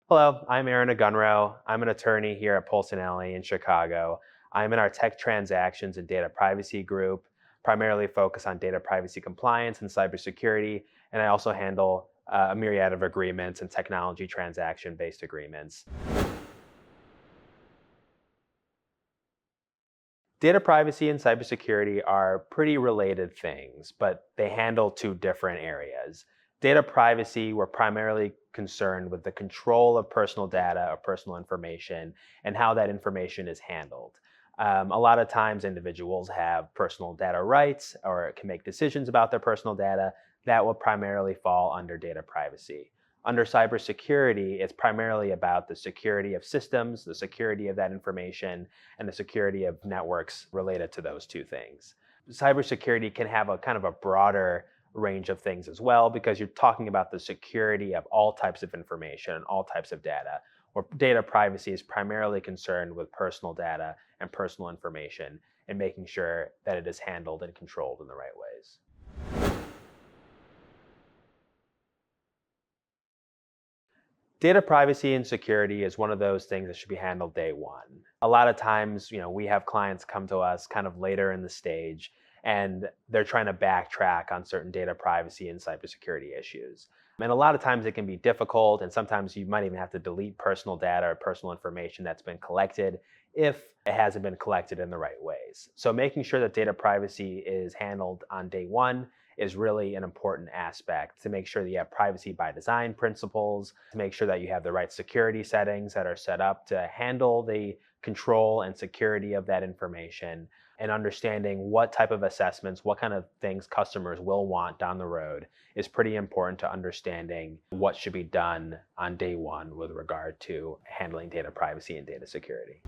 Hello, I'm Aaron Ogunro. I'm an attorney here at Polsinelli in Chicago. I'm in our tech transactions and data privacy group, primarily focused on data privacy compliance and cybersecurity, and I also handle a myriad of agreements and technology transaction-based agreements. Data privacy and cybersecurity are pretty related things, but they handle two different areas. Data privacy, we're primarily concerned with the control of personal data or personal information and how that information is handled. A lot of times, individuals have personal data rights or can make decisions about their personal data. That will primarily fall under data privacy. Under cybersecurity, it's primarily about the security of systems, the security of that information, and the security of networks related to those two things. Cybersecurity can have a kind of a broader range of things as well because you're talking about the security of all types of information and all types of data. Where data privacy is primarily concerned with personal data and personal information and making sure that it is handled and controlled in the right ways. Data privacy and security is one of those things that should be handled day one. A lot of times, we have clients come to us kind of later in the stage and they're trying to backtrack on certain data privacy and cybersecurity issues. And a lot of times it can be difficult, and sometimes you might even have to delete personal data or personal information that's been collected if it hasn't been collected in the right ways. So, making sure that data privacy is handled on day one is really an important aspect to make sure that you have privacy by design principles, to make sure that you have the right security settings that are set up to handle the control and security of that information, and understanding what type of assessments, what kind of things customers will want down the road is pretty important to understanding what should be done on day one with regard to handling data privacy and data security.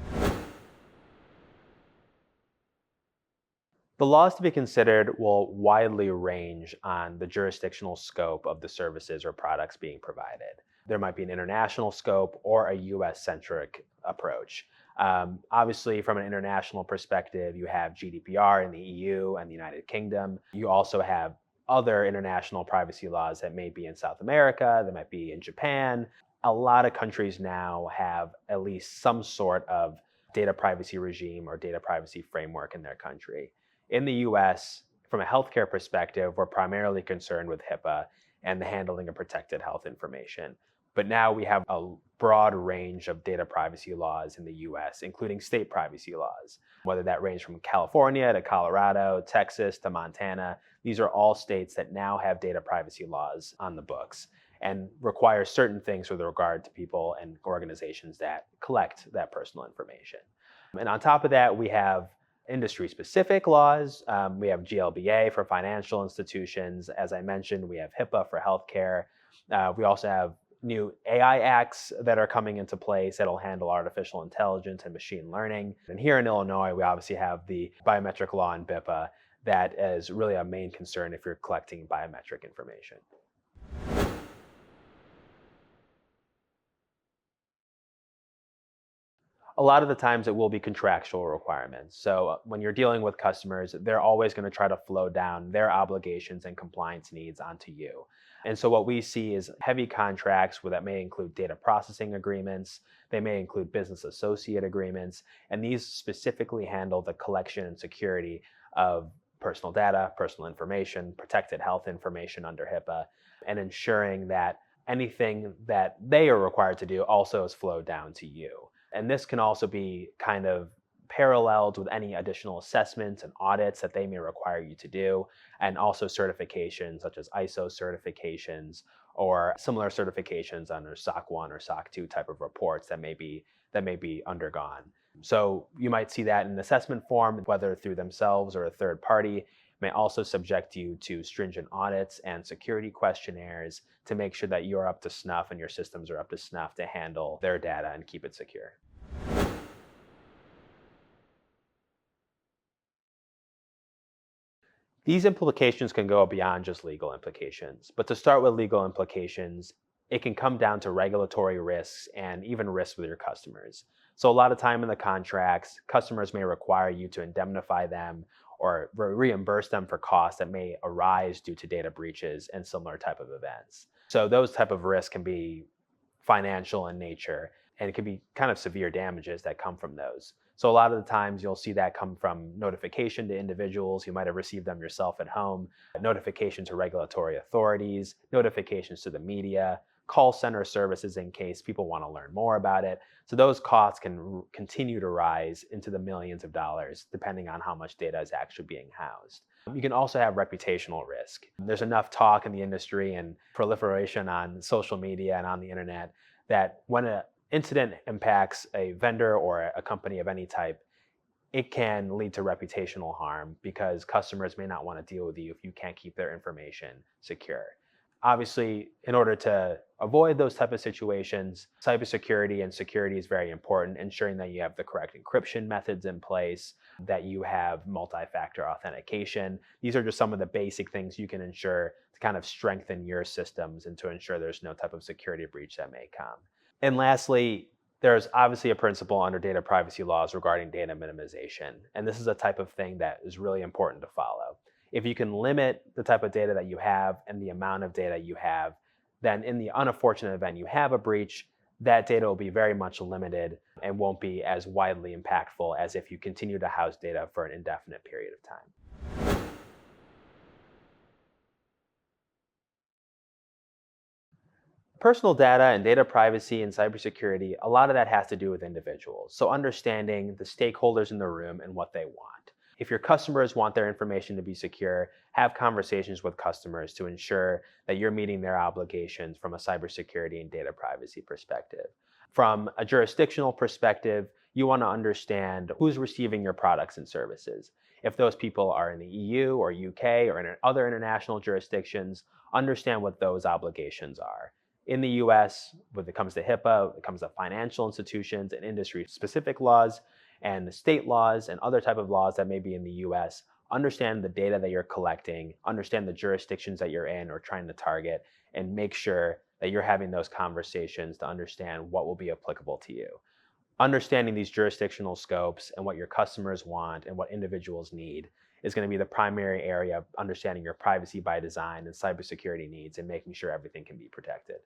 The laws to be considered will widely range on the jurisdictional scope of the services or products being provided. There might be an international scope or a US centric approach. Obviously, from an international perspective, you have GDPR in the EU and the United Kingdom. You also have other international privacy laws that may be in South America, that might be in Japan. A lot of countries now have at least some sort of data privacy regime or data privacy framework in their country. In the US, from a healthcare perspective, we're primarily concerned with HIPAA and the handling of protected health information. But now we have a broad range of data privacy laws in the US, including state privacy laws, whether that range from California to Colorado, Texas to Montana. These are all states that now have data privacy laws on the books and require certain things with regard to people and organizations that collect that personal information. And on top of that, we have industry specific laws. We have GLBA for financial institutions. As I mentioned, we have HIPAA for healthcare. We also have new AI acts that are coming into place that'll handle artificial intelligence and machine learning. And here in Illinois, we obviously have the biometric law and BIPA that is really a main concern if you're collecting biometric information. A lot of the times it will be contractual requirements. So when you're dealing with customers, they're always going to try to flow down their obligations and compliance needs onto you. And so what we see is heavy contracts that may include data processing agreements, they may include business associate agreements, and these specifically handle the collection and security of personal data, personal information, protected health information under HIPAA, and ensuring that anything that they are required to do also is flowed down to you. And this can also be kind of paralleled with any additional assessments and audits that they may require you to do, and also certifications such as ISO certifications or similar certifications under SOC 1 or SOC 2 type of reports that may be undergone. So you might see that in an assessment form, whether through themselves or a third party, may also subject you to stringent audits and security questionnaires to make sure that you're up to snuff and your systems are up to snuff to handle their data and keep it secure. These implications can go beyond just legal implications, but to start with legal implications, it can come down to regulatory risks and even risks with your customers. So, a lot of time in the contracts, customers may require you to indemnify them or reimburse them for costs that may arise due to data breaches and similar type of events. So, those type of risks can be financial in nature, and it can be kind of severe damages that come from those. So a lot of the times you'll see that come from notification to individuals. You might have received them yourself at home, notification to regulatory authorities, notifications to the media, call center services in case people want to learn more about it. So those costs can continue to rise into the millions of dollars depending on how much data is actually being housed. You can also have reputational risk. There's enough talk in the industry and proliferation on social media and on the internet that when an incident impacts a vendor or a company of any type, it can lead to reputational harm because customers may not want to deal with you if you can't keep their information secure. Obviously, in order to avoid those type of situations, cybersecurity and security is very important, ensuring that you have the correct encryption methods in place, that you have multi-factor authentication. These are just some of the basic things you can ensure to kind of strengthen your systems and to ensure there's no type of security breach that may come. And lastly, there's obviously a principle under data privacy laws regarding data minimization. And this is a type of thing that is really important to follow. If you can limit the type of data that you have and the amount of data you have, then in the unfortunate event you have a breach, that data will be very much limited and won't be as widely impactful as if you continue to house data for an indefinite period of time. Personal data and data privacy and cybersecurity, a lot of that has to do with individuals. So understanding the stakeholders in the room and what they want. If your customers want their information to be secure, have conversations with customers to ensure that you're meeting their obligations from a cybersecurity and data privacy perspective. From a jurisdictional perspective, you want to understand who's receiving your products and services. If those people are in the EU or UK or in other international jurisdictions, understand what those obligations are. In the US, when it comes to HIPAA, when it comes to financial institutions and industry-specific laws, and the state laws and other type of laws that may be in the US, understand the data that you're collecting, understand the jurisdictions that you're in or trying to target, and make sure that you're having those conversations to understand what will be applicable to you. Understanding these jurisdictional scopes and what your customers want and what individuals need is going to be the primary area of understanding your privacy by design and cybersecurity needs and making sure everything can be protected.